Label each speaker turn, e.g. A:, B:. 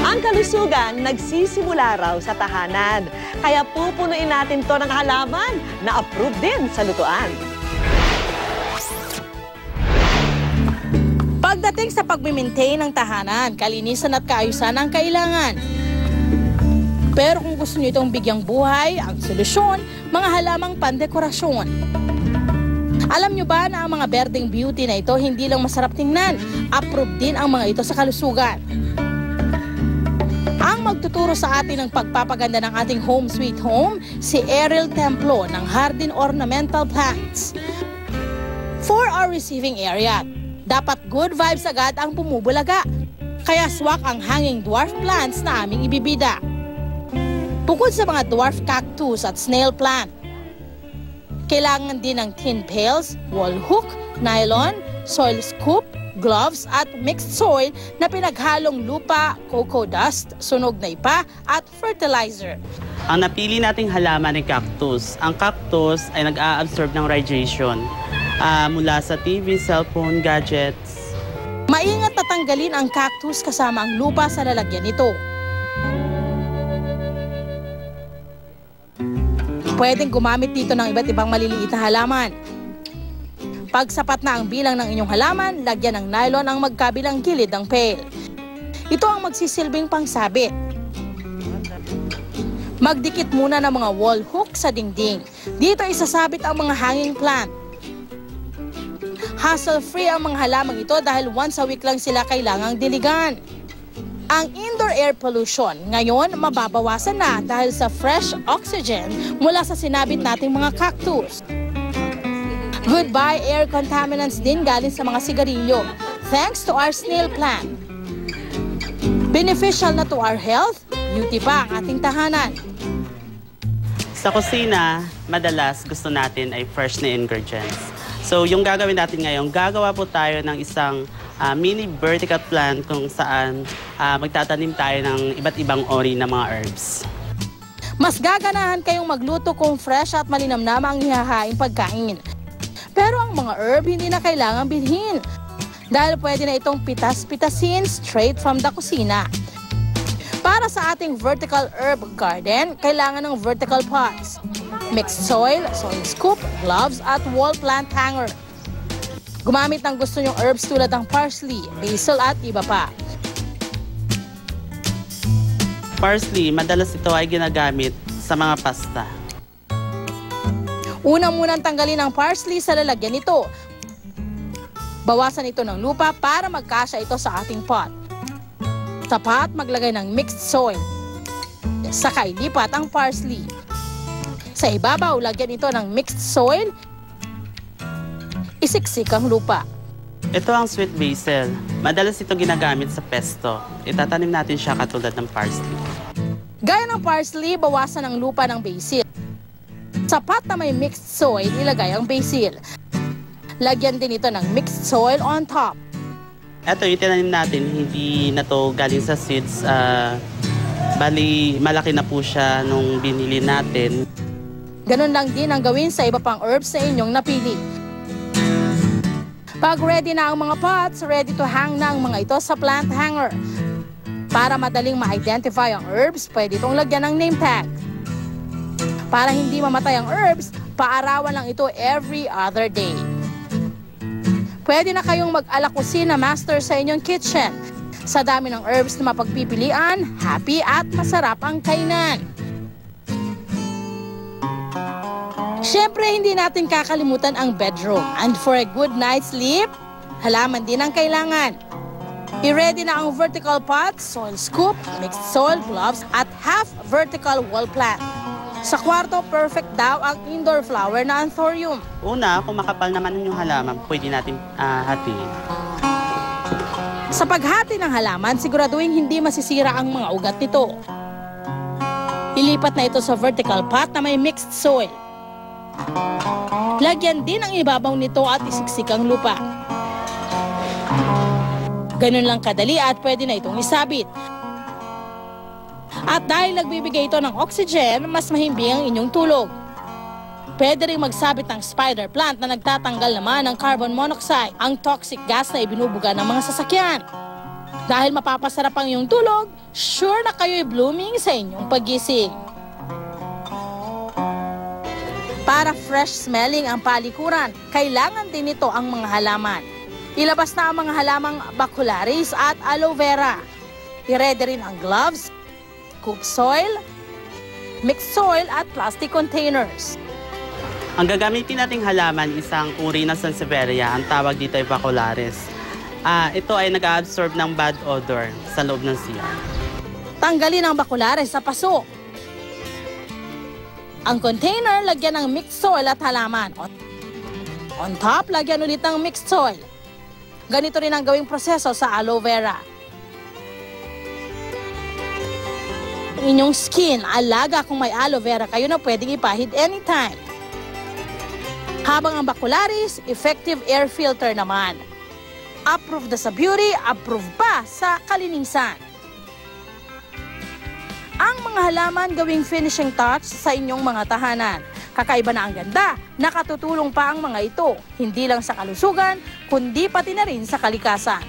A: Ang kalusugan nagsisimula raw sa tahanan. Kaya pupunuin natin to ng halaman na approved din sa lutuan.
B: Pagdating sa pag-maintain ng tahanan, kalinisan at kaayusan ang kailangan. Pero kung gusto nyo itong bigyang buhay, ang solusyon, mga halamang pandekorasyon. Alam nyo ba na ang mga berdeng beauty na ito hindi lang masarap tingnan, approved din ang mga ito sa kalusugan. Ang magtuturo sa atin ng pagpapaganda ng ating home sweet home, si Ariel Templo ng Hardin Ornamental Plants. For our receiving area, dapat good vibes agad ang bumubulaga. Kaya swak ang hanging dwarf plants na aming ibibida. Bukod sa mga dwarf cactus at snail plant, kailangan din ng tin pails, wall hook, nylon, soil scoop, gloves at mixed soil na pinaghalong lupa, cocoa dust, sunog na ipa at fertilizer.
C: Ang napili nating halaman ay cactus. Ang cactus ay nag-a-absorb ng radiation mula sa TV, cellphone, gadgets.
B: Maingat na tanggalin ang cactus kasama ang lupa sa lalagyan nito. Pwedeng gumamit dito ng iba't ibang maliliit na halaman. Pag sapat na ang bilang ng inyong halaman, lagyan ng nylon ang magkabilang gilid ng pail. Ito ang magsisilbing pangsabit. Magdikit muna ng mga wall hook sa dingding. Dito isasabit ang mga hanging plant. Hassle-free ang mga halamang ito dahil once a week lang sila kailangang diligan. Ang indoor air pollution ngayon mababawasan na dahil sa fresh oxygen mula sa sinabit nating mga cactus. Goodbye air contaminants din galing sa mga sigarilyo thanks to our snail plant. Beneficial na to our health, beauty pa ang ating tahanan.
C: Sa kusina, madalas gusto natin ay fresh na ingredients. So yung gagawin natin ngayon, gagawa po tayo ng isang mini vertical plant kung saan magtatanim tayo ng iba't ibang ori ng mga herbs.
B: Mas gaganahan kayong magluto kung fresh at malinamnam ang ihahaing pagkain. Pero ang mga herb hindi na kailangang bilhin dahil pwede na itong pitas-pitasin straight from the kusina. Para sa ating vertical herb garden, kailangan ng vertical pots, mixed soil, soil scoop, gloves at wall plant hanger. Gumamit ng gusto nyong herbs tulad ng parsley, basil at iba pa.
C: Parsley, madalas ito ay ginagamit sa mga pasta.
B: Unang-munang tanggalin ang parsley sa lalagyan nito. Bawasan ito ng lupa para magkasya ito sa ating pot. Tapat maglagay ng mixed soil. Saka ilipat ang parsley. Sa ibabaw, lagyan ito ng mixed soil. Isiksik ang lupa.
C: Ito ang sweet basil. Madalas ito ginagamit sa pesto. Itatanim natin siya katulad ng parsley.
B: Gaya ng parsley, bawasan ang lupa ng basil. Sapat na may mixed soil, ilagay ang basil. Lagyan din ito ng mixed soil on top.
C: Ito, yung tinanim natin, hindi na to galing sa seeds. Bali, malaki na po siya nung binili natin.
B: Ganun lang din ang gawin sa iba pang herbs na inyong napili. Pag ready na ang mga pots, ready to hang na ang mga ito sa plant hanger. Para madaling ma-identify ang herbs, pwede itong lagyan ng name tag. Para hindi mamatay ang herbs, paarawan lang ito every other day. Pwede na kayong mag-ala-kusina master sa inyong kitchen. Sa dami ng herbs na mapagpipilian, happy at masarap ang kainan. Siyempre, hindi natin kakalimutan ang bedroom. And for a good night's sleep, halaman din ang kailangan. I-ready na ang vertical pot, soil scoop, mixed soil, gloves, at half vertical wall plant. Sa kwarto, perfect daw ang indoor flower na anthurium.
C: Una, kung makapal naman yung halaman, pwede natin hatiin.
B: Sa paghati ng halaman, siguraduhin hindi masisira ang mga ugat nito. Ilipat na ito sa vertical pot na may mixed soil. Lagyan din ang ibabaw nito at isiksik ang lupa. Ganun lang kadali at pwede na itong isabit. At dahil nagbibigay ito ng oxygen, mas mahimbing ang inyong tulog. Pwede rin magsabit ng spider plant na nagtatanggal naman ng carbon monoxide, ang toxic gas na ibinubuga ng mga sasakyan. Dahil mapapasarap ang iyong tulog, sure na kayo'y blooming sa inyong paggising. Para fresh smelling ang palikuran, kailangan din nito ang mga halaman. Ilabas na ang mga halamang bacularis at aloe vera. I-ready rin ang gloves, scoop soil, mixed soil at plastic containers.
C: Ang gagamitin nating halaman, isang uri ng Sansevieria, ang tawag dito ay bacularis. Ito ay nag-absorb ng bad odor sa loob ng CR.
B: Tanggalin ang bacularis sa paso. Ang container, lagyan ng mixed soil at halaman. On top, lagyan ulit ng mixed soil. Ganito rin ang gawing proseso sa aloe vera. Ang inyong skin, alaga kung may aloe vera kayo na pwedeng ipahid anytime. Habang ang bacularis, effective air filter naman. Approved na sa beauty, approved pa sa kalinisan. Ang mga halaman gawing finishing touch sa inyong mga tahanan. Kakaiba na ang ganda, nakatutulong pa ang mga ito, hindi lang sa kalusugan, kundi pati na rin sa kalikasan.